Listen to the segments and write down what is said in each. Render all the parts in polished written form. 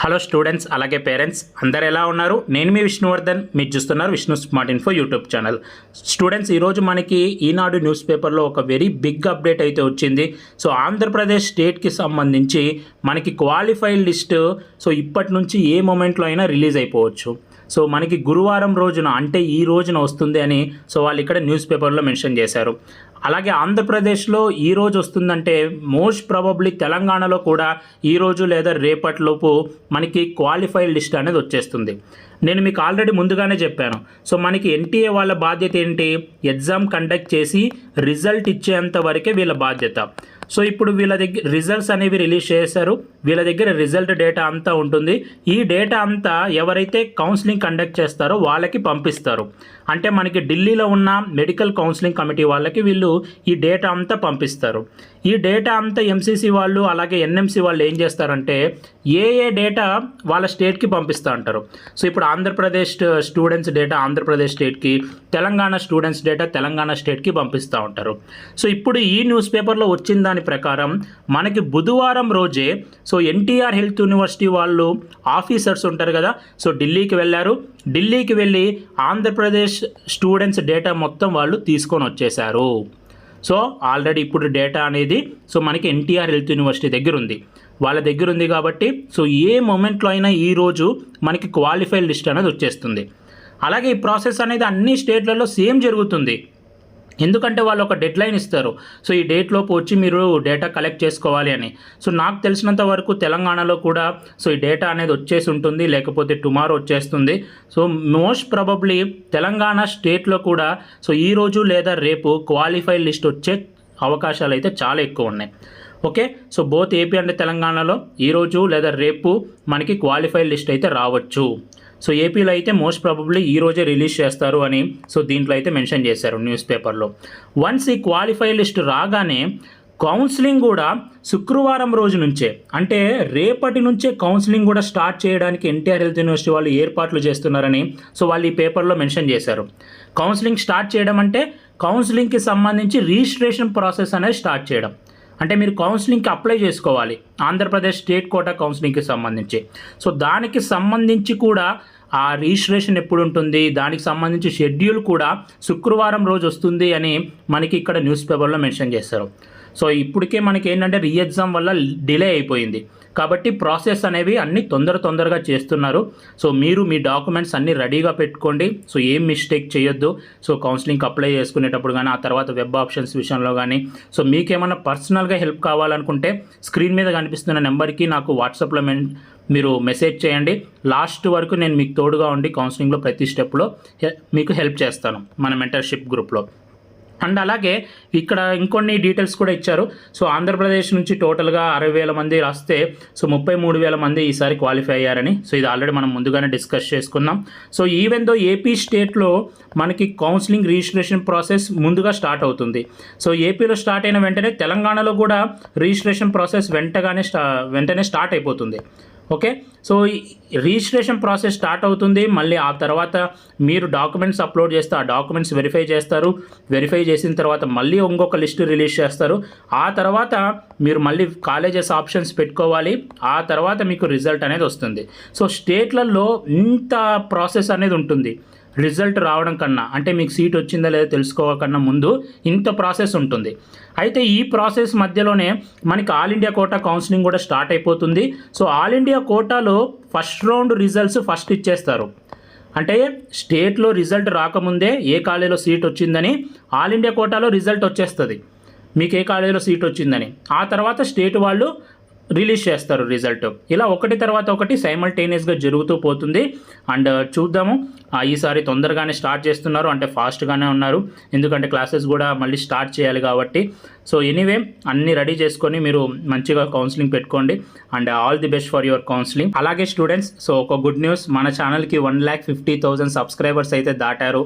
Hello students అలాగే parents అందరు ఎలా ఉన్నారు? నేను మీ విష్ణువర్ధన్, మీరు చూస్తున్నారు Vishnu smart info YouTube channel. Students, ఈరోజు మనకి ఈనాడు న్యూస్ పేపర్లో ఒక వెరీ బిగ్ అప్డేట్ అయితే వచ్చింది. సో ఆంధ్రప్రదేశ్ స్టేట్కి సంబంధించి మనకి క్వాలిఫైడ్ లిస్ట్ ఇప్పటి నుంచి ఏ మూమెంట్లో అయినా రిలీజ్ అయిపోవచ్చు. సో మనకి గురువారం రోజున అంటే ఈ రోజున వస్తుంది అని వాళ్ళు ఇక్కడ న్యూస్ పేపర్లో మెన్షన్ చేశారు. అలాగే ఆంధ్రప్రదేశ్లో ఈరోజు వస్తుందంటే మోస్ట్ ప్రాబబ్లీ తెలంగాణలో కూడా ఈరోజు లేదా రేపటిలోపు మనకి క్వాలిఫైడ్ లిస్ట్ అనేది వచ్చేస్తుంది. నేను మీకు ఆల్రెడీ ముందుగానే చెప్పాను. మనకి ఎన్టీఏ వాళ్ళ బాధ్యత ఏంటి? ఎగ్జామ్ కండక్ట్ చేసి రిజల్ట్ ఇచ్చేంత వరకే వీళ్ళ బాధ్యత. ఇప్పుడు వీళ్ళ దగ్గర రిజల్ట్స్ అనేవి రిలీజ్ చేశారు. వీళ్ళ దగ్గర రిజల్ట్ డేటా అంతా ఉంటుంది. ఈ డేటా అంతా ఎవరైతే కౌన్సిలింగ్ కండక్ట్ చేస్తారో వాళ్ళకి పంపిస్తారు. అంటే మనకి ఢిల్లీలో ఉన్న మెడికల్ కౌన్సిలింగ్ కమిటీ వాళ్ళకి వీళ్ళు ఈ డేటా అంతా పంపిస్తారు. ఈ డేటా అంతా ఎంసీసీ వాళ్ళు అలాగే ఎన్ఎంసీ వాళ్ళు ఏం చేస్తారంటే ఏ డేటా వాళ్ళ స్టేట్కి పంపిస్తూ ఉంటారు. ఇప్పుడు ఆంధ్రప్రదేశ్ స్టూడెంట్స్ డేటా ఆంధ్రప్రదేశ్ స్టేట్కి, తెలంగాణ స్టూడెంట్స్ డేటా తెలంగాణ స్టేట్కి పంపిస్తూ ఉంటారు. ఇప్పుడు ఈ న్యూస్ పేపర్లో వచ్చిన దాని ప్రకారం మనకి బుధవారం రోజే ఎన్టీఆర్ హెల్త్ యూనివర్సిటీ వాళ్ళు ఆఫీసర్స్ ఉంటారు కదా, ఢిల్లీకి వెళ్ళారు. ఢిల్లీకి వెళ్ళి ఆంధ్రప్రదేశ్ స్టూడెంట్స్ డేటా మొత్తం వాళ్ళు తీసుకొని వచ్చేసారు. ఆల్రెడీ ఇప్పుడు డేటా అనేది మనకి ఎన్టీఆర్ హెల్త్ యూనివర్సిటీ దగ్గర ఉంది, వాళ్ళ దగ్గర ఉంది కాబట్టి ఏ మూమెంట్లో అయినా ఈరోజు మనకి క్వాలిఫైడ్ లిస్ట్ అనేది వచ్చేస్తుంది. అలాగే ఈ ప్రాసెస్ అనేది అన్ని స్టేట్లలో సేమ్ జరుగుతుంది. ఎందుకంటే వాళ్ళు ఒక డెడ్ లైన్ ఇస్తారు. ఈ డేట్లోపు వచ్చి మీరు డేటా కలెక్ట్ చేసుకోవాలి అని. నాకు తెలిసినంత వరకు తెలంగాణలో కూడా ఈ డేటా అనేది వచ్చేసి ఉంటుంది, లేకపోతే టుమారో వచ్చేస్తుంది. మోస్ట్ ప్రాబబ్లీ తెలంగాణ స్టేట్లో కూడా ఈరోజు లేదా రేపు క్వాలిఫైడ్ లిస్ట్ వచ్చే అవకాశాలు అయితే చాలా ఎక్కువ ఉన్నాయి. ఓకే, బోత్ ఏపీ అండ్ తెలంగాణలో ఈరోజు లేదా రేపు మనకి క్వాలిఫైడ్ లిస్ట్ అయితే రావచ్చు. ఏపీలో అయితే మోస్ట్ ప్రాబబ్లీ ఈరోజే రిలీజ్ చేస్తారు అని దీంట్లో అయితే మెన్షన్ చేశారు న్యూస్ పేపర్లో. వన్స్ ఈ క్వాలిఫైడ్ లిస్ట్ రాగానే కౌన్సిలింగ్ కూడా శుక్రవారం రోజు నుంచే, అంటే రేపటి నుంచే కౌన్సిలింగ్ కూడా స్టార్ట్ చేయడానికి ఎన్టీఆర్ హెల్త్ యూనివర్సిటీ వాళ్ళు ఏర్పాట్లు చేస్తున్నారని వాళ్ళు ఈ పేపర్లో మెన్షన్ చేశారు. కౌన్సిలింగ్ స్టార్ట్ చేయడం అంటే కౌన్సిలింగ్కి సంబంధించి రిజిస్ట్రేషన్ ప్రాసెస్ అనేది స్టార్ట్ చేయడం. అంటే మీరు కౌన్సిలింగ్కి అప్లై చేసుకోవాలి ఆంధ్రప్రదేశ్ స్టేట్ కోటా కౌన్సిలింగ్కి సంబంధించి. దానికి సంబంధించి కూడా ఆ రిజిస్ట్రేషన్ ఎప్పుడు ఉంటుంది, దానికి సంబంధించి షెడ్యూల్ కూడా శుక్రవారం రోజు వస్తుంది అని మనకి ఇక్కడ న్యూస్ పేపర్లో మెన్షన్ చేశారు. ఇప్పటికే మనకి ఏంటంటే రీ ఎగ్జామ్ వల్ల డిలే అయిపోయింది కాబట్టి ప్రాసెస్ అనేవి అన్నీ తొందరగా చేస్తున్నారు. మీరు మీ డాక్యుమెంట్స్ అన్నీ రెడీగా పెట్టుకోండి. ఏం మిస్టేక్ చేయొద్దు. కౌన్సిలింగ్కి అప్లై చేసుకునేటప్పుడు కానీ, ఆ తర్వాత వెబ్ ఆప్షన్స్ విషయంలో కానీ, మీకేమైనా పర్సనల్గా హెల్ప్ కావాలనుకుంటే స్క్రీన్ మీద కనిపిస్తున్న నెంబర్కి నాకు వాట్సాప్లో మీరు మెసేజ్ చేయండి. లాస్ట్ వరకు నేను మీకు తోడుగా ఉండి కౌన్సిలింగ్లో ప్రతి స్టెప్లో మీకు హెల్ప్ చేస్తాను మన మెంటర్షిప్ గ్రూప్లో. అండ్ అలాగే ఇక్కడ ఇంకొన్ని డీటెయిల్స్ కూడా ఇచ్చారు. ఆంధ్రప్రదేశ్ నుంచి టోటల్గా 60,000 మంది రాస్తే 33,000 మంది ఈసారి క్వాలిఫై అయ్యారని ఇది ఆల్రెడీ మనం ముందుగానే డిస్కస్ చేసుకున్నాం. ఈవెన్ దో ఏపీ స్టేట్లో మనకి కౌన్సిలింగ్ రిజిస్ట్రేషన్ ప్రాసెస్ ముందుగా స్టార్ట్ అవుతుంది. ఏపీలో స్టార్ట్ అయిన వెంటనే తెలంగాణలో కూడా రిజిస్ట్రేషన్ ప్రాసెస్ వెంటనే స్టార్ట్ అయిపోతుంది. ఓకే, రిజిస్ట్రేషన్ ప్రాసెస్ స్టార్ట్ అవుతుంది. మళ్ళీ ఆ తర్వాత మీరు డాక్యుమెంట్స్ అప్లోడ్ చేస్తే ఆ డాక్యుమెంట్స్ వెరిఫై చేస్తారు. వెరిఫై చేసిన తర్వాత మళ్ళీ ఇంకొక లిస్ట్ రిలీజ్ చేస్తారు. ఆ తర్వాత మీరు మళ్ళీ కాలేజెస్ ఆప్షన్స్ పెట్టుకోవాలి. ఆ తర్వాత మీకు రిజల్ట్ అనేది వస్తుంది. స్టేట్లలో ఇంత ప్రాసెస్ అనేది ఉంటుంది. రిజల్ట్ రావడం కన్నా, అంటే మీకు సీట్ వచ్చిందా లేదా తెలుసుకోవకన్నా ముందు ఇంత ప్రాసెస్ ఉంటుంది. అయితే ఈ ప్రాసెస్ మధ్యలోనే మనకి ఆల్ ఇండియా కోటా కౌన్సిలింగ్ కూడా స్టార్ట్ అయిపోతుంది. ఆల్ ఇండియా కోటాలో ఫస్ట్ రౌండ్ రిజల్ట్స్ ఫస్ట్ ఇచ్చేస్తారు. అంటే స్టేట్లో రిజల్ట్ రాకముందే ఏ కాలేజీలో సీట్ వచ్చిందని ఆల్ ఇండియా కోటాలో రిజల్ట్ వచ్చేస్తుంది, మీకు ఏ కాలేజీలో సీట్ వచ్చిందని. ఆ తర్వాత స్టేట్ వాళ్ళు రిలీజ్ చేస్తారు రిజల్ట్. ఇలా ఒకటి తర్వాత ఒకటి సైమల్టేనియస్గా జరుగుతూ పోతుంది. అండ్ చూద్దాము, ఈసారి తొందరగానే స్టార్ట్ చేస్తున్నారు, అంటే ఫాస్ట్గానే ఉన్నారు. ఎందుకంటే క్లాసెస్ కూడా మళ్ళీ స్టార్ట్ చేయాలి కాబట్టి. ఎనీవే అన్నీ రెడీ చేసుకొని మీరు మంచిగా కౌన్సిలింగ్ పెట్టుకోండి. And all the best for your counselling. అలాగే స్టూడెంట్స్, ఒక గుడ్ న్యూస్, మన ఛానల్కి 1,50,000 సబ్స్క్రైబర్స్ అయితే దాటారు.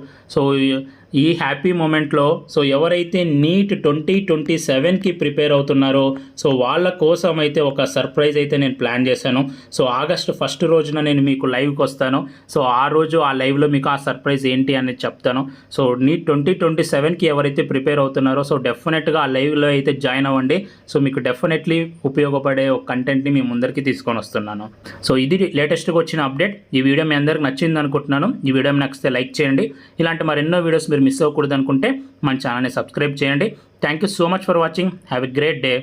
ఈ హ్యాపీ మూమెంట్లో సో ఎవరైతే నీట్ 2027కి ప్రిపేర్ అవుతున్నారో సో వాళ్ళ కోసం అయితే ఒక సర్ప్రైజ్ అయితే నేను ప్లాన్ చేశాను. సో ఆగస్టు 1 రోజున నేను మీకు లైవ్కి వస్తాను. సో ఆ రోజు ఆ లైవ్లో మీకు ఆ సర్ప్రైజ్ ఏంటి అనేది చెప్తాను. సో నీట్ 2027కి ఎవరైతే ప్రిపేర్ అవుతున్నారో సో డెఫినెట్గా ఆ లైవ్లో అయితే జాయిన్ అవ్వండి. సో మీకు డెఫినెట్లీ ఉపయోగపడే ఒక కంటెంట్ని మీ ముందరికి తీసుకొని వస్తున్నాను. సో ఇది లేటెస్ట్గా వచ్చిన అప్డేట్. ఈ వీడియో మీ అందరికి నచ్చింది అనుకుంటున్నాను. ఈ వీడియో నచ్చితే లైక్ చేయండి. ఇలాంటి మరెన్నో వీడియోస్ మీరు మిస్ అవ్వకూడదు అనుకుంటే మన ఛానల్ని సబ్స్క్రైబ్ చేయండి. Thank you so much for watching. Have a great day.